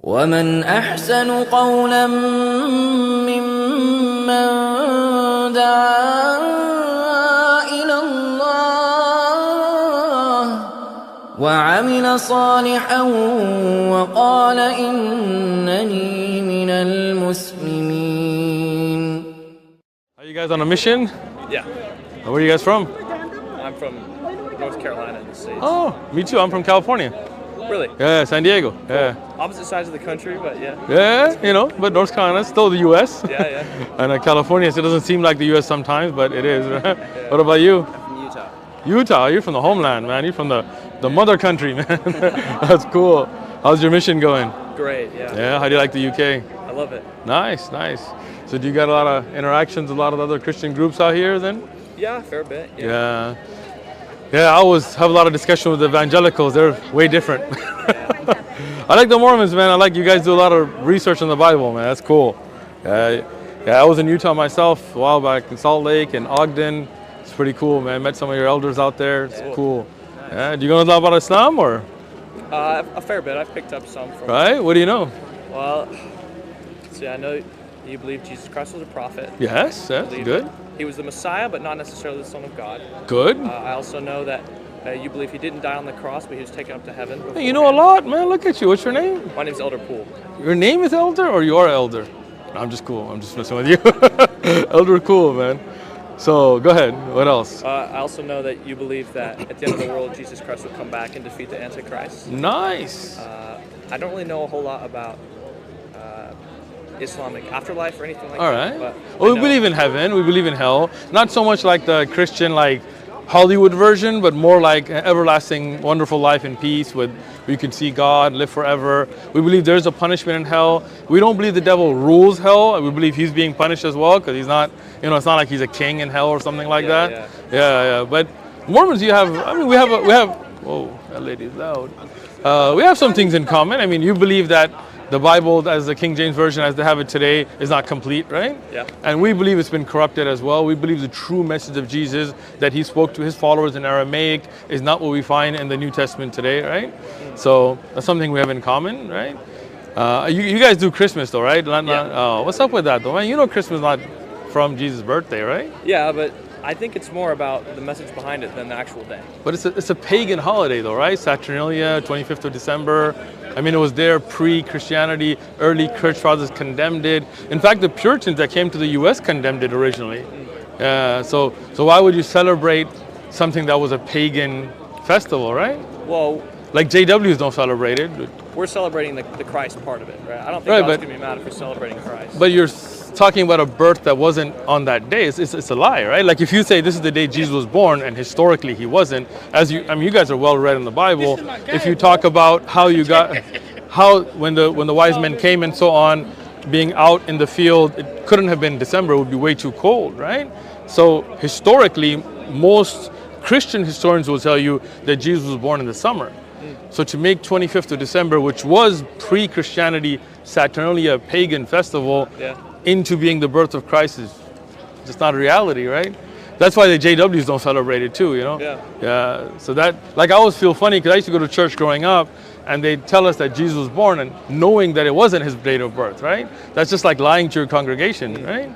ومن أحسن قولا ممن دعا إلى الله وعمل صالحا وقال إنني من المسلمين. Are you guys on a mission? Yeah. Where are you guys from? I'm from North Carolina in the States. Oh, me too. I'm from California. Really? Yeah, San Diego. Yeah. Opposite sides of the country, but yeah. Yeah, you know, but North Carolina is still the U.S. Yeah, yeah. And California, so it doesn't seem like the U.S. sometimes, but it is. Right? Yeah. What about you? I'm from Utah. Utah, you're from the homeland, man. You're from the mother country, man. That's cool. How's your mission going? Great, yeah. Yeah, how do you like the UK? I love it. Nice, nice. So do you got a lot of interactions, a lot of other Christian groups out here then? Yeah, a fair bit. Yeah. Yeah, I always have a lot of discussion with the evangelicals. They're way different. I like the Mormons, man. I like you guys do a lot of research on the Bible, man. That's cool. Yeah, I was in Utah myself a while back in Salt Lake and Ogden. It's pretty cool, man. Met some of your elders out there. It's cool. Nice. Yeah, do you know a lot about Islam or? A fair bit. I've picked up some from. Right? What do you know? Well, see, I know you believe Jesus Christ was a prophet. Yes, that's good. He was the Messiah, but not necessarily the Son of God. Good. I also know that you believe he didn't die on the cross, but he was taken up to heaven. Hey, you know a lot, man. Look at you. What's your name? My name's Elder Poole. Your name is Elder, or you are Elder? No, I'm just cool. I'm just messing with you. Elder Cool, man. So go ahead. What else? I also know that you believe that at the end of the world, Jesus Christ will come back and defeat the Antichrist. Nice. I don't really know a whole lot about Islamic afterlife or anything like All that. right. But Well, we believe in heaven. We believe in hell. Not so much like the Christian, like Hollywood version, but more like an everlasting, wonderful life in peace with where you can see God, live forever. We believe there's a punishment in hell. We don't believe the devil rules hell. We believe he's being punished as well because he's not, you know, it's not like he's a king in hell or something like that. Yeah. But Mormons, we have, whoa, that lady is loud. We have some things in common. I mean, you believe that the Bible, as the King James Version, as they have it today, is not complete, right? Yeah. And we believe it's been corrupted as well. We believe the true message of Jesus that he spoke to his followers in Aramaic is not what we find in the New Testament today, right? So that's something we have in common, right? You guys do Christmas though, right? What's up with that though, man? You know Christmas is not from Jesus' birthday, right? Yeah, but I think it's more about the message behind it than the actual day. But it's a pagan holiday though, right? Saturnalia, 25th of December. I mean, it was there pre-Christianity. Early church fathers condemned it. In fact, the Puritans that came to the U.S. condemned it originally. So why would you celebrate something that was a pagan festival, right? Well, like JWs don't celebrate it. We're celebrating the Christ part of it, right? I don't think God's going to be mad if we're celebrating Christ. But you're talking about a birth that wasn't on that day. It's a lie, right? Like if you say this is the day Jesus was born and historically he wasn't, you guys are well read in the Bible. If you talk about when the wise men came and so on, being out in the field, it couldn't have been December, it would be way too cold, right? So historically, most Christian historians will tell you that Jesus was born in the summer. So to make 25th of December, which was pre-Christianity, Saturnalia, pagan festival, into being the birth of Christ is just not a reality, right? That's why the JWs don't celebrate it too, you know? Yeah. So that, like I always feel funny because I used to go to church growing up and they tell us that Jesus was born and knowing that it wasn't his date of birth, right? That's just like lying to your congregation, right?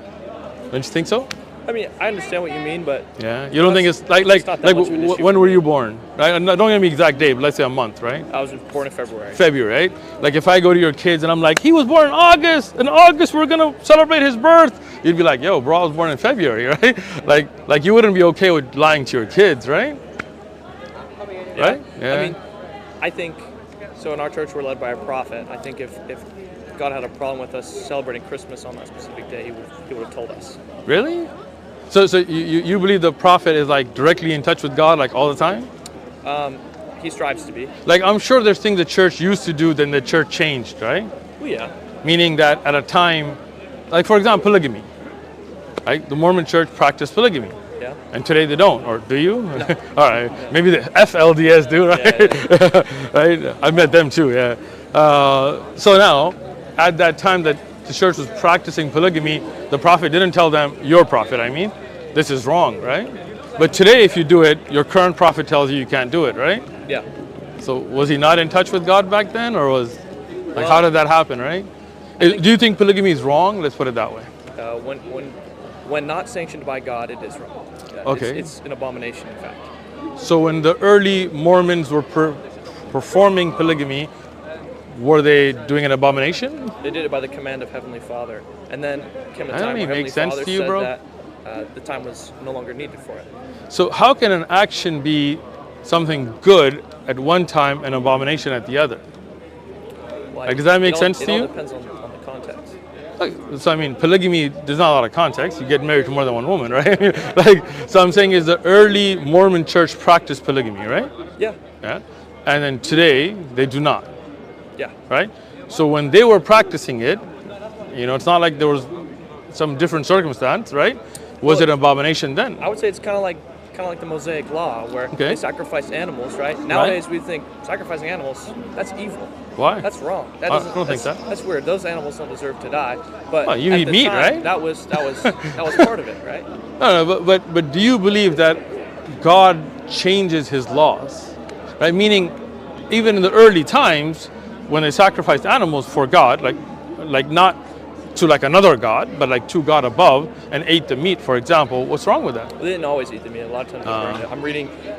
Don't you think so? I mean, I understand what you mean, but yeah, you don't think it's like when were you born? Right? Don't give me exact date, but let's say a month, right? I was born in February. February, right? Like if I go to your kids and I'm like, he was born in August. In August we're gonna celebrate his birth. You'd be like, yo, bro, I was born in February, right? Like you wouldn't be okay with lying to your kids, right? Right? Yeah. I mean, I think so. In our church, we're led by a prophet. I think if God had a problem with us celebrating Christmas on that specific day, he would have told us. Really? So you believe the prophet is like directly in touch with God like all the time? He strives to be. Like I'm sure there's things the church used to do then the church changed, right? Well, yeah. Meaning that at a time, like for example, polygamy. Right? The Mormon church practiced polygamy. Yeah. And today they don't, or do you? No. All right. Maybe the FLDS do, right? Yeah. Right? I've met them too, yeah. So now, at that time that the church was practicing polygamy, the prophet didn't tell them, your prophet, I mean, this is wrong, right? But today, if you do it, your current prophet tells you you can't do it, right? Yeah. So was he not in touch with God back then, or was? Like, how did that happen, right? Do you think polygamy is wrong? Let's put it that way. When not sanctioned by God, it is wrong. Okay. It's an abomination, in fact. So when the early Mormons were performing polygamy, were they doing an abomination? They did it by the command of Heavenly Father. And then came a That time don't where even Heavenly make sense Father to you, said bro. that the time was no longer needed for it. So how can an action be something good at one time and abomination at the other? Like, does that make sense to you? It all depends on the context. So I mean, polygamy, there's not a lot of context. You get married to more than one woman, right? So I'm saying is the early Mormon church practiced polygamy, right? Yeah. Yeah. And then today, they do not, Yeah. right? So when they were practicing it, it's not like there was some different circumstance, right? Was it an abomination then? I would say it's kind of like the Mosaic Law, where they sacrifice animals, right? Nowadays we think sacrificing animals, that's evil. Why? That's wrong. I don't think that. That's weird. Those animals don't deserve to die. But Well, you at eat the meat, time, right? That was part of it, right? No, but do you believe that God changes His laws, right? Meaning, even in the early times, when they sacrificed animals for God, like not to like another god, but like to God above, and ate the meat, for example, what's wrong with that? They didn't always eat the meat. A lot of times they burned it.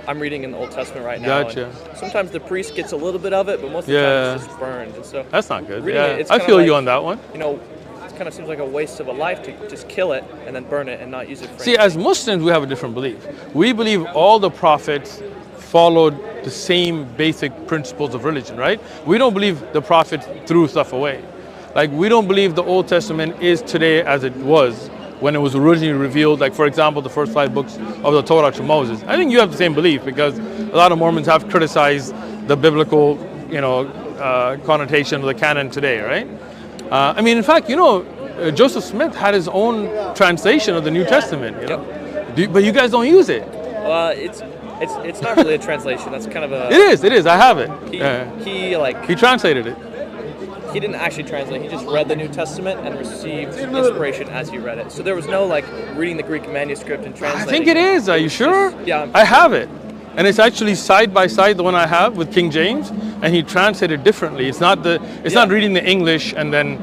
I'm reading in the Old Testament right now. Gotcha. And sometimes the priest gets a little bit of it, but most of the time it's just burned. And so That's not good. reading Yeah, it, it's I kinda feel like, you on that one. It kind of seems like a waste of a life to just kill it and then burn it and not use it for See, as Muslims, we have a different belief. We believe all the prophets followed the same basic principles of religion, right? We don't believe the prophets threw stuff away. Like, we don't believe the Old Testament is today as it was when it was originally revealed. Like, for example, the first 5 books of the Torah to Moses. I think you have the same belief because a lot of Mormons have criticized the biblical, connotation of the canon today, right? I mean, in fact, Joseph Smith had his own translation of the New Testament. But you guys don't use it. It's not really a translation. That's kind of a. It is. I have it. He translated it. He didn't actually translate. He just read the New Testament and received inspiration as he read it. So there was no reading the Greek manuscript and translating. I think it is. Are you sure? Yeah. I have it. And it's actually side by side the one I have with King James, and he translated differently. It's not not reading the English and then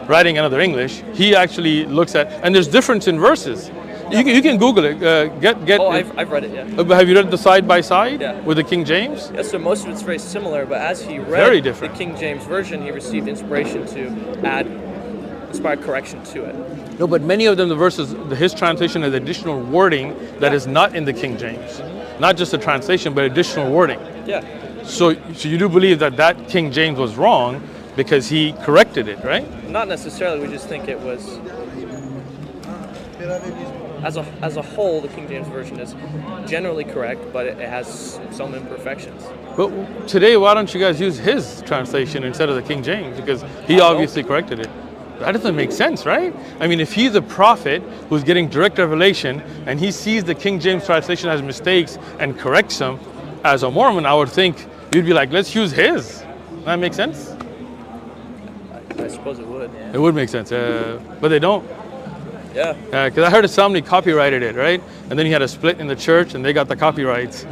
writing another English. He actually looks at, and there's difference in verses. You can Google it. I've read it, yeah. Have you read the side by side Yeah. with the King James? Yeah, so most of it's very similar, but as he read Very different. the King James Version, he received inspiration to add inspired correction to it. No, but many of them, the verses, his translation has additional wording that is not in the King James. Not just a translation, but additional wording. Yeah. So you do believe that King James was wrong because he corrected it, right? Not necessarily. We just think it was. As a whole, the King James Version is generally correct, but it has some imperfections. But today, why don't you guys use his translation instead of the King James? Because he obviously corrected it. That doesn't make sense, right? I mean, if he's a prophet who's getting direct revelation and he sees the King James translation has mistakes and corrects them, as a Mormon, I would think you'd be like, let's use his. That make sense? I suppose it would. It would make sense, but they don't. Yeah. Because I heard somebody copyrighted it, right? And then he had a split in the church, and they got the copyrights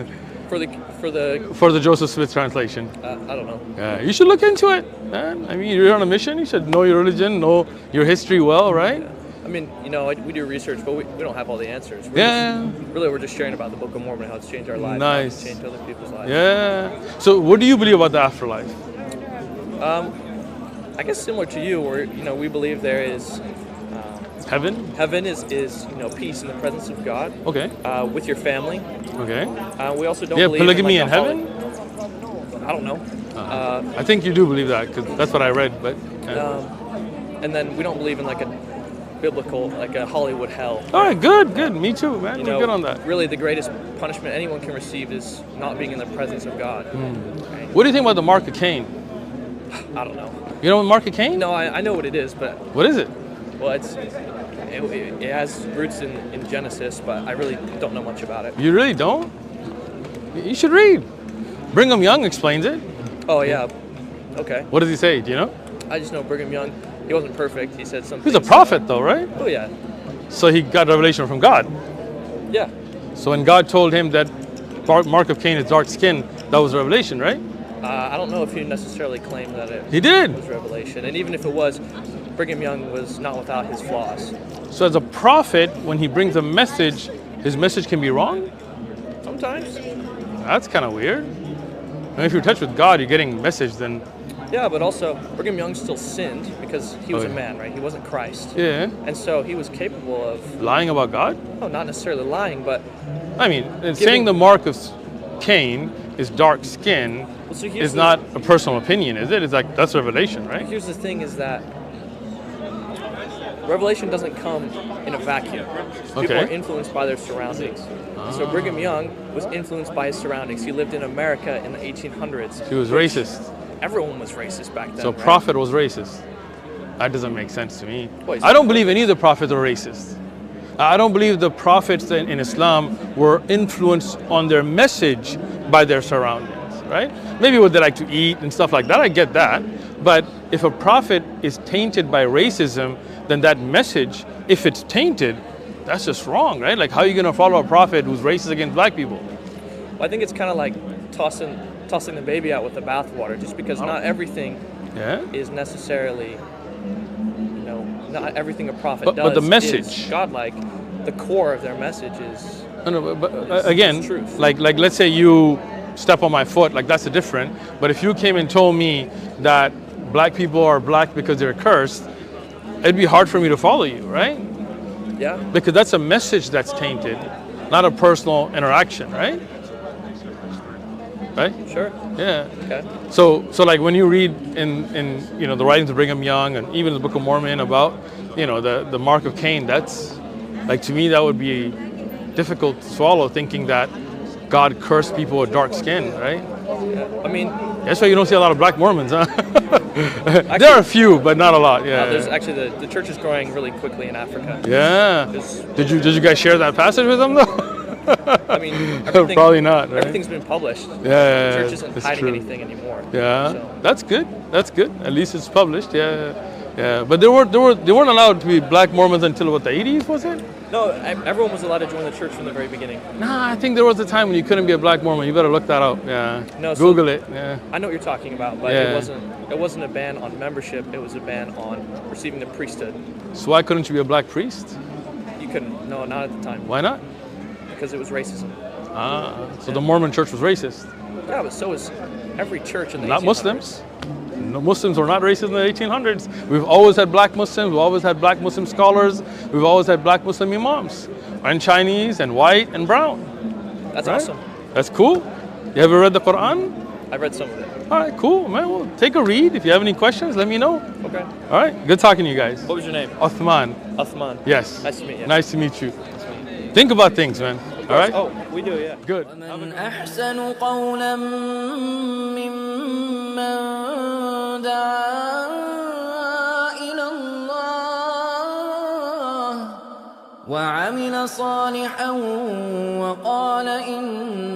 For the Joseph Smith translation. I don't know. You should look into it, man. I mean, you're on a mission. You should know your religion, know your history well, right? Yeah. I mean, we do research, but we don't have all the answers. We're just sharing about the Book of Mormon, how it's changed our lives, how it's changed other people's lives. Yeah. So, what do you believe about the afterlife? I guess similar to you, where we believe there is heaven. Heaven is peace in the presence of God. Okay. With your family. Okay. We also don't Yeah, believe polygamy in in heaven. I don't know. I think you do believe that because that's what I read. But and then we don't believe in a biblical, a Hollywood hell. All right, good. Me too, man. We're good on that. Really, the greatest punishment anyone can receive is not being in the presence of God. Right? What do you think about the Mark of Cain? I don't know. You know what Mark of Cain? No, I know what it is, but what is it? Well, it has roots in Genesis, but I really don't know much about it. You really don't? You should read. Brigham Young explains it. Oh yeah. Okay. What does he say? Do you know? I just know Brigham Young. He wasn't perfect. He said something. He's a prophet, though, right? Oh yeah. So he got revelation from God. Yeah. So when God told him that Mark of Cain is dark skin, that was revelation, right? I don't know if he necessarily claimed that it He did. was revelation. And even if it was, Brigham Young was not without his flaws. So as a prophet, when he brings a message, his message can be wrong? Sometimes. That's kind of weird. And if you're in touch with God, you're getting a message, then... Yeah, but also Brigham Young still sinned because he was Oh, yeah. a man, right? He wasn't Christ. Yeah. And so he was capable of, Lying about God? no, not necessarily lying, but I mean, saying the mark of Cain is dark skin well, so here's is not a personal opinion, is it? It's like, that's revelation, right? Here's the thing is that revelation doesn't come in a vacuum. People Okay. are influenced by their surroundings. So Brigham Young was influenced by his surroundings. He lived in America in the 1800s. He was racist. Everyone was racist back then. So right? prophet was racist. That doesn't make sense to me. Wait, I don't believe any of the prophets are racist. I don't believe the prophets in Islam were influenced on their message by their surroundings, right? Maybe what they like to eat and stuff like that, I get that. But if a prophet is tainted by racism, then that message, if it's tainted, that's just wrong, right? Like, how are you going to follow a prophet who's racist against black people? Well, I think it's kind of like tossing the baby out with the bathwater, just because not everything Yeah. is necessarily, not everything a prophet But does the message. is godlike. The core of their message is No, but It's again, truth. like let's say you step on my foot, like that's a different. But if you came and told me that black people are black because they're cursed, it'd be hard for me to follow you, right? yeah. Because that's a message that's tainted, not a personal interaction, right? Right? Sure. Yeah. Okay. So like when you read in the writings of Brigham Young and even the Book of Mormon about the mark of Cain, that's like, to me that would be difficult to swallow, thinking that God cursed people with dark skin, right? Yeah. I mean, That's why you don't see a lot of black Mormons, huh? There are a few, but not a lot. Yeah. there's actually the church is growing really quickly in Africa. Yeah. Did you guys share that passage with them though? I mean, everything, Probably not, right? Everything's been published. Yeah, The church isn't that's hiding true. anything anymore. Yeah, So, that's good. That's good. At least it's published. Yeah, yeah. But they weren't allowed to be black Mormons until what, the 80s, was it? no, everyone was allowed to join the church from the very beginning. Nah, I think there was a time when you couldn't be a black Mormon. You better look that up. Yeah. No, so- Google it. Yeah. I know what you're talking about, but Yeah. it wasn't a ban on membership. It was a ban on receiving the priesthood. So why couldn't you be a black priest? You couldn't. No, not at the time, Why not? because it was racism. So the Mormon church was racist. Yeah, but so is every church in the Not 1800s. Muslims. No, Muslims were not racist in the 1800s. We've always had black Muslims. We've always had black Muslim scholars. We've always had black Muslim imams. And Chinese and white and brown. That's Right? awesome. That's cool. You ever read the Quran? I read some of it. All right, cool, man. Well, take a read. If you have any questions, let me know. Okay. All right, good talking to you guys. What was your name? Uthman. Uthman. Yes. Nice to meet you. Nice to meet you. Think about things, man. All right? Oh, we do, yeah. Good. ومن أحسن قولا ممن دعا إلى الله وعمل صالحا وقال إنني